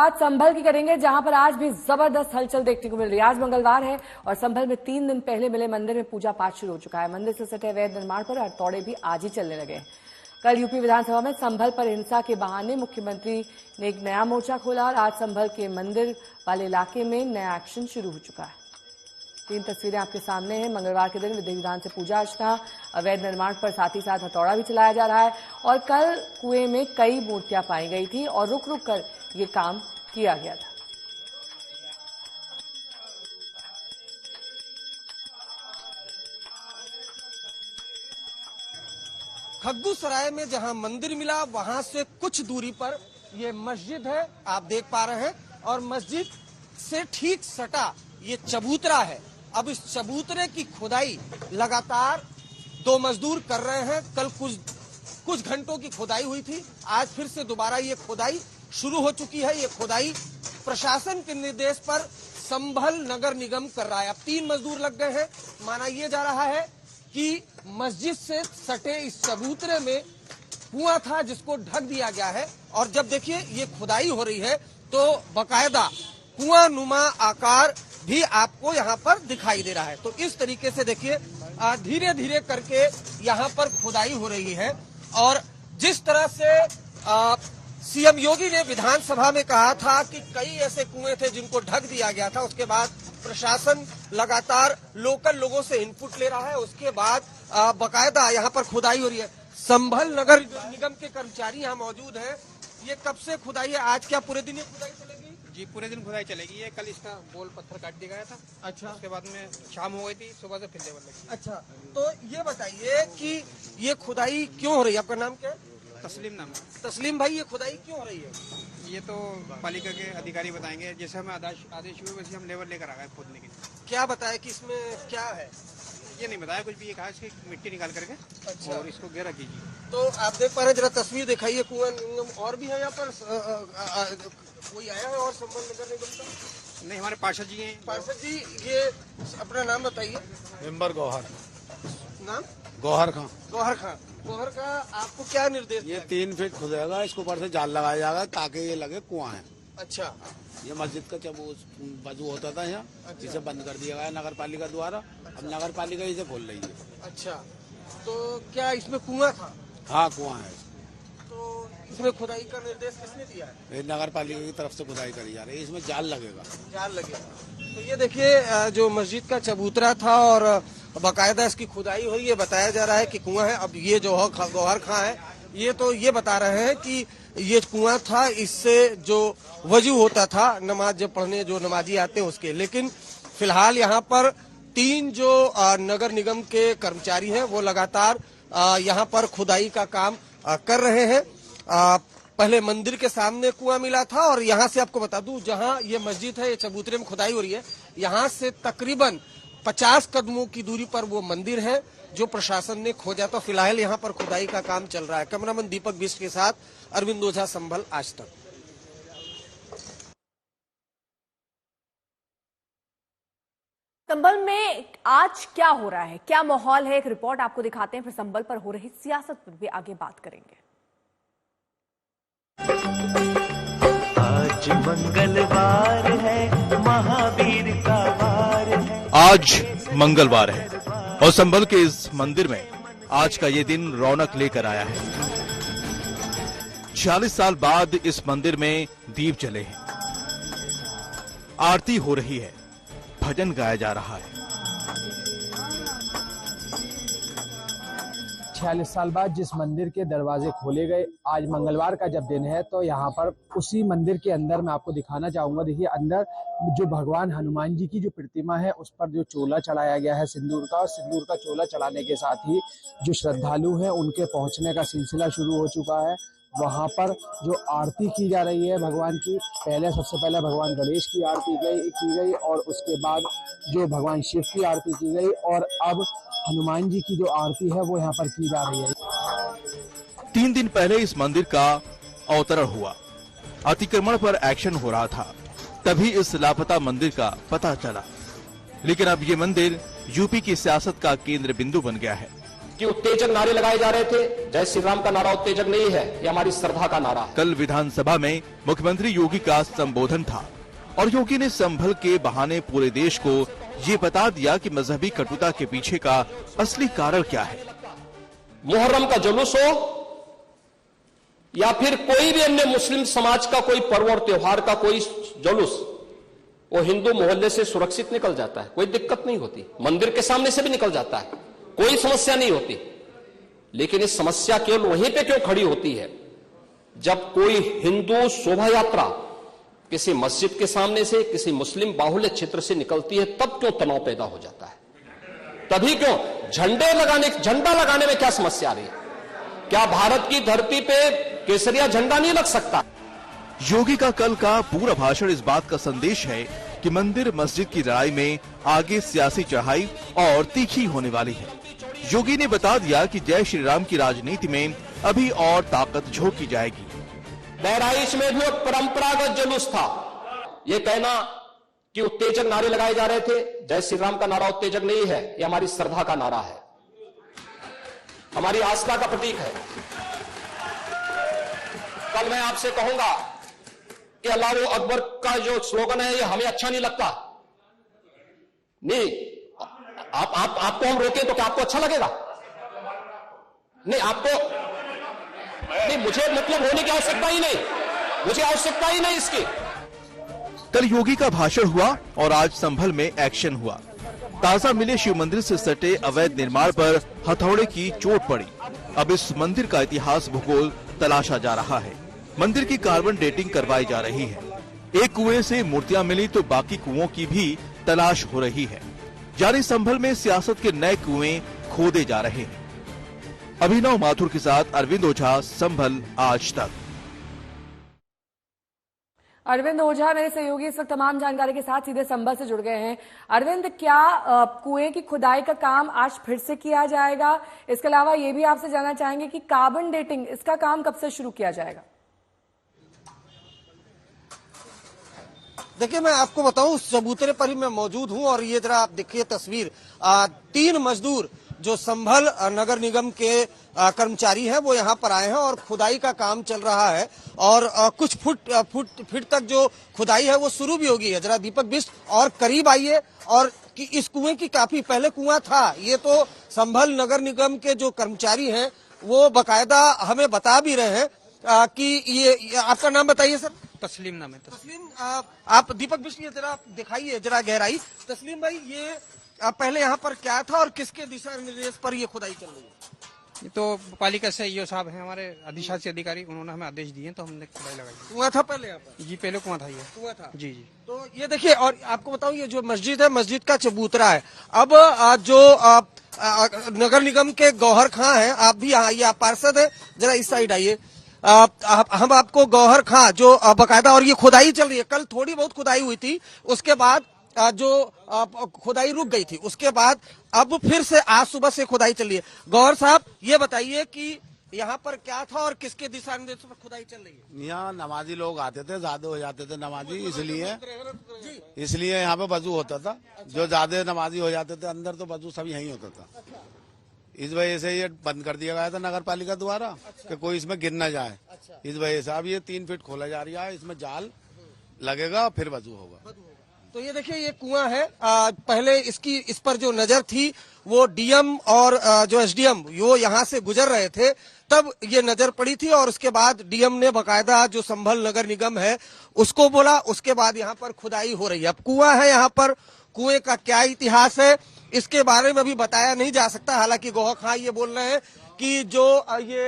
आज संभल की करेंगे, जहां पर आज भी जबरदस्त हलचल देखने को मिल रही है। आज मंगलवार है और संभल में 3 दिन पहले मिले मंदिर में पूजा पाठ शुरू हो चुका है। मंदिर से सटे अवैध निर्माण पर हथौड़े भी आज ही चलने लगे हैं। कल यूपी विधानसभा में संभल पर हिंसा के बहाने मुख्यमंत्री ने एक नया मोर्चा खोला और आज संभल के मंदिर वाले इलाके में नया एक्शन शुरू हो चुका है। 3 तस्वीरें आपके सामने हैं। मंगलवार के दिन विधि विधान से पूजा अर्चना, अवैध निर्माण पर साथ ही साथ हथौड़ा भी चलाया जा रहा है और कल कुएं में कई मूर्तियां पाई गई थी और रुक रुक कर ये काम किया गया था। खग्गूसराय में जहां मंदिर मिला वहां से कुछ दूरी पर ये मस्जिद है, आप देख पा रहे हैं, और मस्जिद से ठीक सटा ये चबूतरा है। अब इस चबूतरे की खुदाई लगातार 2 मजदूर कर रहे हैं। कल कुछ घंटों की खुदाई हुई थी, आज फिर से दोबारा ये खुदाई शुरू हो चुकी है। ये खुदाई प्रशासन के निर्देश पर संभल नगर निगम कर रहा है। अब 3 मजदूर लग गए हैं। माना यह जा रहा है कि मस्जिद से सटे इस चबूतरे में कुआं था जिसको ढक दिया गया है, और जब देखिए ये खुदाई हो रही है तो बकायदा कुआं नुमा आकार भी आपको यहाँ पर दिखाई दे रहा है। तो इस तरीके से देखिए धीरे धीरे करके यहाँ पर खुदाई हो रही है। और जिस तरह से सीएम योगी ने विधानसभा में कहा था कि कई ऐसे कुएं थे जिनको ढक दिया गया था, उसके बाद प्रशासन लगातार लोकल लोगों से इनपुट ले रहा है, उसके बाद बकायदा यहाँ पर खुदाई हो रही है। संभल नगर निगम के कर्मचारी यहाँ मौजूद हैं। ये कब से खुदाई है? आज क्या पूरे दिन ये खुदाई चलेगी? जी, पूरे दिन खुदाई चलेगी। ये कल इसका बोल पत्थर काट दिया गया था। अच्छा, उसके बाद में शाम हो गई थी, सुबह से फिर लेवल लगी। अच्छा, तो ये बताइए कि ये खुदाई क्यों हो रही है? आपका नाम क्या है? तस्लीम नाम है। तस्लीम भाई, ये खुदाई क्यों हो रही है? ये तो पालिका के अधिकारी बताएंगे। जैसे हमें आदेश हुए वैसे हम लेवल लेकर आ गए खोदने के लिए। क्या बताया कि इसमें क्या है? ये नहीं बताया कुछ भी। ये कहा इसकी मिट्टी निकाल करके अच्छा, और इसको घेरा कीजिए। तो आप देख पा रहे हैं, जरा तस्वीर दिखाइए। कुआं और भी है यहाँ पर? कोई आया है और संभल नगर निगम का? नहीं, हमारे पार्षद जी हैं। पार्षद जी, ये अपना नाम बताइए। मेंबर गौहर। नाम? गौहर खां। गौहर खां। गौहर खां, आपको क्या निर्देश? ये 3 फीट खुदेगा, इसके ऊपर से जाल लगाया जाएगा ताकि ये लगे कुआं है। अच्छा, ये मस्जिद का जब वजू होता था यहाँ, अच्छा, इसे बंद कर दिया गया नगर पालिका द्वारा। अब नगर पालिका इसे खोल रही है। अच्छा, तो क्या इसमें कुआं था? हाँ, कुआं है। तो इसमें खुदाई का निर्देश किसने दिया है? ये नगर पालिका की तरफ से खुदाई करी जा रही है। इसमें जाल लगेगा। जाल लगेगा। तो ये देखिए जो मस्जिद का चबूतरा था और बाकायदा इसकी खुदाई हुई। ये बताया जा रहा है कि कुआं है। अब ये जो गौहर खां है, ये तो ये बता रहे हैं कि ये कुआं था, इससे जो वजू होता था नमाज जब पढ़ने जो नमाजी आते हैं उसके। लेकिन फिलहाल यहाँ पर 3 जो नगर निगम के कर्मचारी हैं वो लगातार यहाँ पर खुदाई का काम कर रहे हैं। पहले मंदिर के सामने कुआं मिला था और यहाँ से आपको बता दूं, जहाँ ये मस्जिद है, ये चबूतरे में खुदाई हो रही है, यहाँ से तकरीबन 50 कदमों की दूरी पर वो मंदिर है जो प्रशासन ने खोजा। तो फिलहाल यहाँ पर खुदाई का काम चल रहा है। कैमरामैन दीपक बिष्ट के साथ अरविंद ओझा, संभल, आज तक। संभल में आज क्या हो रहा है, क्या माहौल है, एक रिपोर्ट आपको दिखाते हैं, फिर संभल पर हो रही सियासत पर भी आगे बात करेंगे। आज मंगलवार है, महावीर का वार है। आज मंगलवार है और संभल के इस मंदिर में आज का ये दिन रौनक लेकर आया है। 40 साल बाद इस मंदिर में दीप जले हैं, आरती हो रही है, भजन गाया जा रहा है। 46 साल बाद जिस मंदिर के दरवाजे खोले गए, आज मंगलवार का जब दिन है, तो यहाँ पर उसी मंदिर के अंदर मैं आपको दिखाना चाहूंगा। देखिए, अंदर जो भगवान हनुमान जी की जो प्रतिमा है उस पर जो चोला चढ़ाया गया है सिंदूर का, और सिंदूर का चोला चढ़ाने के साथ ही जो श्रद्धालु हैं उनके पहुंचने का सिलसिला शुरू हो चुका है। वहाँ पर जो आरती की जा रही है भगवान की, सबसे पहले भगवान गणेश की आरती की गई और उसके बाद जो भगवान शिव की आरती की गई, और अब हनुमान जी की जो आरती है वो यहाँ पर की जा रही है। 3 दिन पहले इस मंदिर का अवतरण हुआ, अतिक्रमण पर एक्शन हो रहा था, तभी इस लापता मंदिर का पता चला। लेकिन अब ये मंदिर यूपी की सियासत का केंद्र बिंदु बन गया है। कि उत्तेजक नारे लगाए जा रहे थे। जय श्री राम का नारा उत्तेजक नहीं है, ये हमारी श्रद्धा का नारा है। कल विधानसभा में मुख्यमंत्री योगी का संबोधन था और योगी ने संभल के बहाने पूरे देश को ये बता दिया कि मजहबी कटुता के पीछे का असली कारण क्या है। मुहर्रम का जुलूस हो या फिर कोई भी अन्य मुस्लिम समाज का कोई पर्व और त्योहार का कोई जुलूस, वो हिंदू मोहल्ले से सुरक्षित निकल जाता है, कोई दिक्कत नहीं होती। मंदिर के सामने से भी निकल जाता है, कोई समस्या नहीं होती। लेकिन इस समस्या केवल वहीं पे क्यों खड़ी होती है जब कोई हिंदू शोभा यात्रा किसी मस्जिद के सामने से, किसी मुस्लिम बाहुल्य क्षेत्र से निकलती है, तब क्यों तनाव पैदा हो जाता है? तभी क्यों झंडा लगाने में क्या समस्या आ रही है? क्या भारत की धरती पे केसरिया झंडा नहीं लग सकता? योगी का कल का पूरा भाषण इस बात का संदेश है कि मंदिर मस्जिद की लड़ाई में आगे सियासी चढ़ाई और तीखी होने वाली है। योगी ने बता दिया कि जय श्री राम की राजनीति में अभी और ताकत झोंकी जाएगी। बहराइच में भी एक परंपरागत जुलूस था। ये कहना कि उत्तेजक नारे लगाए जा रहे थे, जय श्री राम का नारा उत्तेजक नहीं है, ये हमारी श्रद्धा का नारा है, हमारी आस्था का प्रतीक है। कल मैं आपसे कहूंगा कि अल्लाहु अकबर का जो स्लोगन है ये हमें अच्छा नहीं लगता। नहीं, आपको हम रोकें तो क्या आपको अच्छा लगेगा? नहीं, आपको नहीं, मुझे मतलब होने की आवश्यकता ही नहीं, मुझे आवश्यकता ही नहीं इसकी। कल योगी का भाषण हुआ और आज संभल में एक्शन हुआ। ताजा मिले शिव मंदिर से सटे अवैध निर्माण पर हथौड़े की चोट पड़ी। अब इस मंदिर का इतिहास भूगोल तलाशा जा रहा है। मंदिर की कार्बन डेटिंग करवाई जा रही है। एक कुएं से मूर्तियां मिली तो बाकी कुओं की भी तलाश हो रही है। यानी संभल में सियासत के नए कुएं खोदे जा रहे हैं। अभिनव माथुर के साथ अरविंद ओझा, संभल आज तक। अरविंद ओझा मेरे सहयोगी इस वक्त तमाम जानकारी के साथ सीधे संभल से जुड़ गए हैं। अरविंद, क्या कुएं की खुदाई का काम आज फिर से किया जाएगा? इसके अलावा ये भी आपसे जानना चाहेंगे कि कार्बन डेटिंग, इसका काम कब से शुरू किया जाएगा? देखिए, मैं आपको बताऊं, उस चबूतरे पर ही मैं मौजूद हूं और ये जरा आप देखिए तस्वीर। 3 मजदूर जो संभल नगर निगम के कर्मचारी हैं वो यहाँ पर आए हैं और खुदाई का काम चल रहा है और कुछ फीट तक जो खुदाई है वो शुरू भी होगी है। जरा दीपक बिष्ट और करीब आइए और कि इस कुएं की काफी पहले कुआं था। ये तो संभल नगर निगम के जो कर्मचारी हैं वो बकायदा हमें बता भी रहे हैं कि ये आपका नाम बताइए सर। तस्लीम नाम है। तस्लीम, आप दीपक बिष्ट, ये जरा दिखाइए जरा गहराई। तस्लीम भाई, ये पहले यहाँ पर क्या था और किसके दिशा निर्देश पर ये खुदाई चल रही है? ये तो पालिका से ईओ साहब हैं हमारे अधिशासी अधिकारी, उन्होंने हमें आदेश दिए तो हमने खुदाई लगाई। कुआं था पहले यहाँ पर? जी, पहले कुआं था। ये कुआं था जी जी। तो ये देखिए, और आपको बताऊं, ये जो मस्जिद है, मस्जिद का चबूतरा है। अब जो नगर निगम के गौहर खां हैं, आप भी आइए, आप पार्षद है, जरा इस साइड आइए। हम आपको गौहर खां जो बकायदा, और ये खुदाई चल रही है, कल थोड़ी बहुत खुदाई हुई थी, उसके बाद जो खुदाई रुक गई थी, उसके बाद अब फिर से आज सुबह से खुदाई चल रही है। गौहर साहब, ये बताइए कि यहाँ पर क्या था और किसके दिशा निर्देशों पर खुदाई चल रही है? यहाँ नमाजी लोग आते थे, ज्यादा हो जाते थे नमाजी, इसलिए यहाँ पे वजू होता था। जो ज्यादा नमाजी हो जाते थे अंदर, तो वजू सब यहीं होता था। इस वजह से ये बंद कर दिया गया था नगर पालिका द्वारा कि कोई इसमें गिर न जाए। इस वजह से अब ये 3 फीट खोला जा रहा है, इसमें जाल लगेगा फिर वजू होगा। तो ये देखिए, ये कुआं है। पहले इस पर जो नजर थी वो डीएम और जो एसडीएम वो यहाँ से गुजर रहे थे, तब ये नजर पड़ी थी और उसके बाद डीएम ने बकायदा जो संभल नगर निगम है उसको बोला, उसके बाद यहाँ पर खुदाई हो रही है। अब कुआं है यहाँ पर, कुएं का क्या इतिहास है इसके बारे में भी बताया नहीं जा सकता। हालांकि गौहर खां ये बोल रहे हैं कि जो ये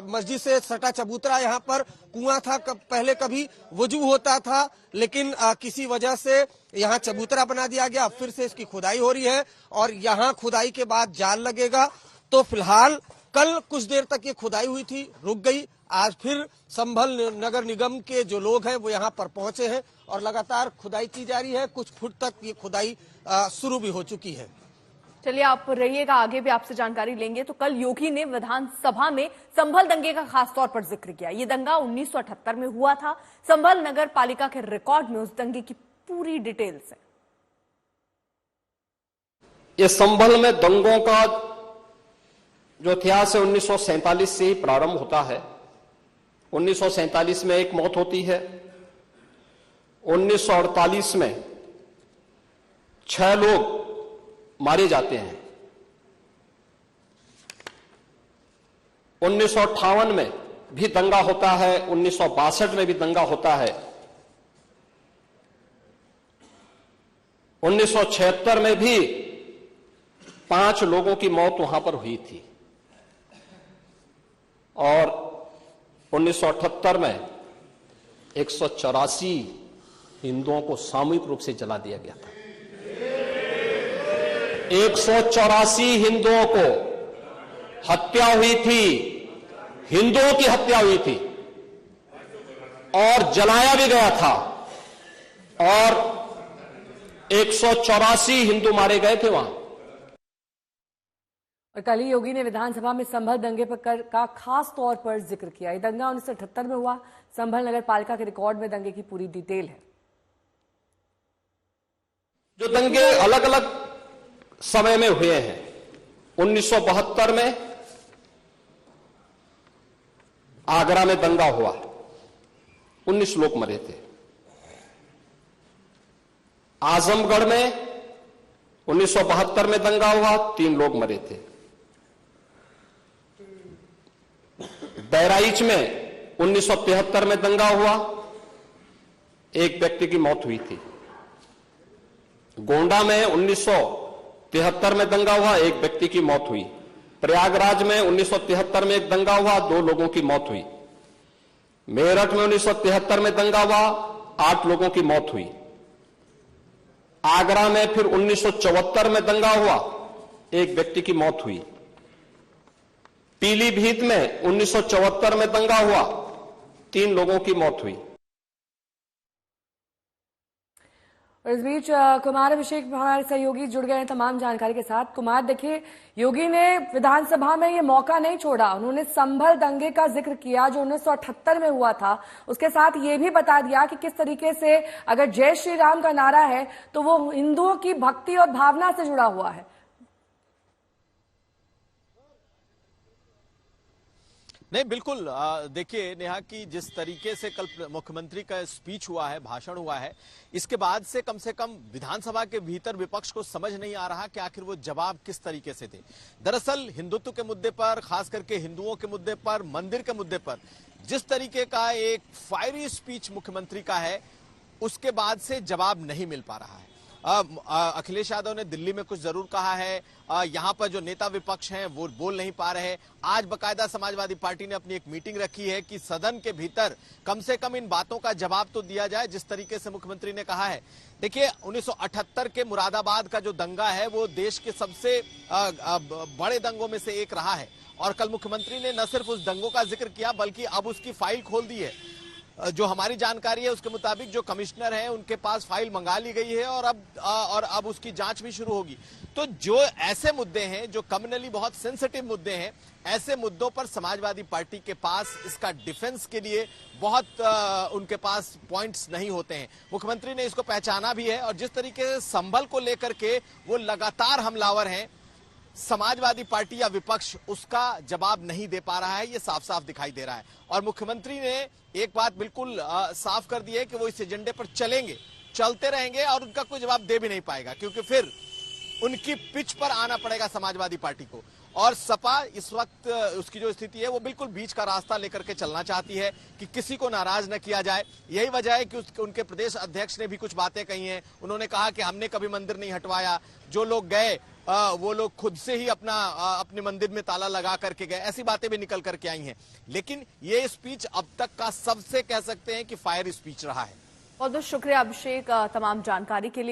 मस्जिद से सटा चबूतरा यहाँ पर कुआं था, पहले कभी वजू होता था, लेकिन किसी वजह से यहाँ चबूतरा बना दिया गया। फिर से इसकी खुदाई हो रही है और यहाँ खुदाई के बाद जाल लगेगा। तो फिलहाल कल कुछ देर तक ये खुदाई हुई थी, रुक गई। आज फिर संभल नगर निगम के जो लोग हैं वो यहाँ पर पहुंचे हैं और लगातार खुदाई की जा रही है। कुछ फुट तक ये खुदाई शुरू भी हो चुकी है। चलिए, आप रहिएगा, आगे भी आपसे जानकारी लेंगे। तो कल योगी ने विधानसभा में संभल दंगे का खास तौर पर जिक्र किया। ये दंगा 1978 में हुआ था। संभल नगर पालिका के रिकॉर्ड में उस दंगे की पूरी डिटेल्स है। ये संभल में दंगों का जो इतिहास है 1947 से ही प्रारंभ होता है। 1947 में एक मौत होती है, 1948 में 6 लोग मारे जाते हैं, 1958 में भी दंगा होता है, 1962 में भी दंगा होता है, 1976 में भी 5 लोगों की मौत वहां पर हुई थी और 1978 में 184 हिंदुओं को सामूहिक रूप से जला दिया गया था। 184 हिंदुओं को हत्या हुई थी, हिंदुओं की हत्या हुई थी और जलाया भी गया था और 184 हिंदू मारे गए थे वहां। और कल ही योगी ने विधानसभा में संभल दंगे पर का खास तौर पर जिक्र किया। ये दंगा 1978 में हुआ। संभल नगर पालिका के रिकॉर्ड में दंगे की पूरी डिटेल है। जो दंगे अलग अलग समय में हुए हैं, 1972 में आगरा में दंगा हुआ, 19 लोग मरे थे। आजमगढ़ में 1972 में दंगा हुआ, 3 लोग मरे थे। बहराइच में 1973 में दंगा हुआ, 1 व्यक्ति की मौत हुई थी। गोंडा में 1973 में दंगा हुआ, 1 व्यक्ति की मौत हुई। प्रयागराज में 1973 में एक दंगा हुआ, 2 लोगों की मौत हुई। मेरठ में 1973 में दंगा हुआ, 8 लोगों की मौत हुई। आगरा में फिर 1974 में दंगा हुआ, 1 व्यक्ति की मौत हुई। पीलीभीत में 1974 में दंगा हुआ, 3 लोगों की मौत हुई। और इस बीच कुमार अभिषेक हमारे सहयोगी जुड़ गए हैं तमाम जानकारी के साथ। कुमार, देखिए, योगी ने विधानसभा में ये मौका नहीं छोड़ा। उन्होंने संभल दंगे का जिक्र किया जो 1978 में हुआ था। उसके साथ ये भी बता दिया कि किस तरीके से अगर जय श्री राम का नारा है तो वो हिंदुओं की भक्ति और भावना से जुड़ा हुआ है। नहीं, बिल्कुल। देखिए नेहा, कि जिस तरीके से कल मुख्यमंत्री का स्पीच हुआ है, भाषण हुआ है, इसके बाद से कम विधानसभा के भीतर विपक्ष को समझ नहीं आ रहा कि आखिर वो जवाब किस तरीके से दे। दरअसल हिंदुत्व के मुद्दे पर, खास करके हिंदुओं के मुद्दे पर, मंदिर के मुद्दे पर जिस तरीके का एक फायरी स्पीच मुख्यमंत्री का है, उसके बाद से जवाब नहीं मिल पा रहा है। अखिलेश यादव ने दिल्ली में कुछ जरूर कहा है, यहां पर जो नेता विपक्ष हैं वो बोल नहीं पा रहे। आज बकायदा समाजवादी पार्टी ने अपनी एक मीटिंग रखी है कि सदन के भीतर कम से कम इन बातों का जवाब तो दिया जाए जिस तरीके से मुख्यमंत्री ने कहा है। देखिए, 1978 के मुरादाबाद का जो दंगा है वो देश के सबसे बड़े दंगों में से एक रहा है और कल मुख्यमंत्री ने न सिर्फ उस दंगों का जिक्र किया बल्कि अब उसकी फाइल खोल दी है। जो हमारी जानकारी है उसके मुताबिक जो कमिश्नर हैं उनके पास फाइल मंगा ली गई है और अब उसकी जांच भी शुरू होगी। तो जो ऐसे मुद्दे हैं जो कम्युनली बहुत सेंसिटिव मुद्दे हैं, ऐसे मुद्दों पर समाजवादी पार्टी के पास इसका डिफेंस के लिए बहुत उनके पास पॉइंट्स नहीं होते हैं। मुख्यमंत्री ने इसको पहचाना भी है और जिस तरीके से संभल को लेकर के वो लगातार हमलावर हैं, समाजवादी पार्टी या विपक्ष उसका जवाब नहीं दे पा रहा है, ये साफ साफ दिखाई दे रहा है। और मुख्यमंत्री ने एक बात बिल्कुल साफ कर दी है कि वो इस एजेंडे पर चलते रहेंगे और उनका कोई जवाब दे भी नहीं पाएगा, क्योंकि फिर उनकी पिच पर आना पड़ेगा समाजवादी पार्टी को। और सपा इस वक्त उसकी जो स्थिति है वो बिल्कुल बीच का रास्ता लेकर के चलना चाहती है कि किसी को नाराज न किया जाए। यही वजह है कि उनके प्रदेश अध्यक्ष ने भी कुछ बातें कही हैं। उन्होंने कहा कि हमने कभी मंदिर नहीं हटवाया, जो लोग गए वो लोग खुद से ही अपने मंदिर में ताला लगा करके गए, ऐसी बातें भी निकल करके आई हैं। लेकिन ये स्पीच अब तक का सबसे कह सकते हैं कि फायर स्पीच रहा है। बहुत बहुत शुक्रिया अभिषेक तमाम जानकारी के लिए।